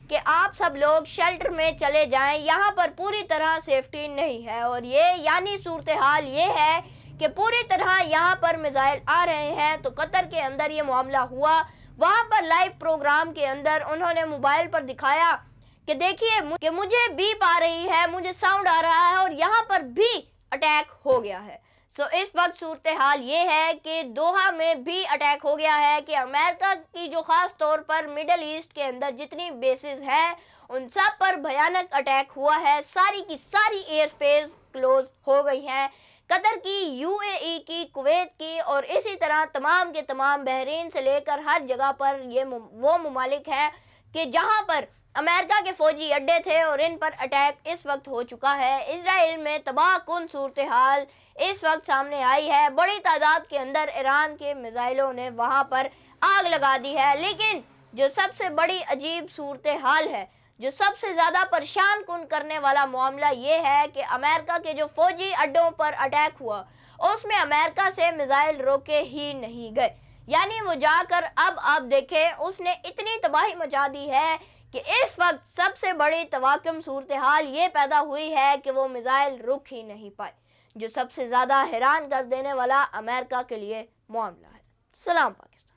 کہ آپ سب لوگ شیلٹر میں چلے جائیں، یہاں پر پوری طرح سیفٹی نہیں ہے، اور یہ یعنی صورتحال یہ ہے کہ پوری طرح یہاں پر میزائل آ رہے ہیں۔ تو قطر کے اندر یہ معاملہ ہوا، وہاں پر لائیو پروگرام کے اندر انہوں نے موبائل پر دکھایا کہ دیکھیے کہ مجھے بیپ آ رہی ہے، مجھے ساؤنڈ آ رہا ہے، اور یہاں پر بھی اٹیک ہو گیا ہے۔ اس وقت صورتحال یہ ہے کہ دوحہ میں بھی اٹیک ہو گیا ہے کہ امریکہ کی جو خاص طور پر مڈل ایسٹ کے اندر جتنی بیسز ہیں ان سب پر بھیانک اٹیک ہوا ہے، ساری کی ساری ایئر سپیس کلوز ہو گئی ہیں، قطر کی، یو اے ای کی، کویت کی، اور اسی طرح تمام کے تمام بحرین سے لے کر ہر جگہ پر یہ وہ ممالک ہیں کہ جہاں پر امریکہ کے فوجی اڈے تھے اور ان پر اٹیک اس وقت ہو چکا ہے۔ اسرائیل میں تباہ کن صورتحال اس وقت سامنے آئی ہے، بڑی تعداد کے اندر ایران کے میزائلوں نے وہاں پر آگ لگا دی ہے، لیکن جو سب سے بڑی عجیب صورتحال ہے، جو سب سے زیادہ پریشان کن کرنے والا معاملہ یہ ہے کہ امریکہ کے جو فوجی اڈوں پر اٹیک ہوا اس میں امریکہ سے میزائل روکے ہی نہیں گئے، یعنی وہ جا کر اب آپ دیکھیں اس نے اتنی تباہی مچا دی ہے کہ اس وقت سب سے بڑی تواکم صورتحال یہ پیدا ہوئی ہے کہ وہ میزائل رک ہی نہیں پائے، جو سب سے زیادہ حیران کر دینے والا امریکہ کے لیے معاملہ ہے۔ سلام پاکستان۔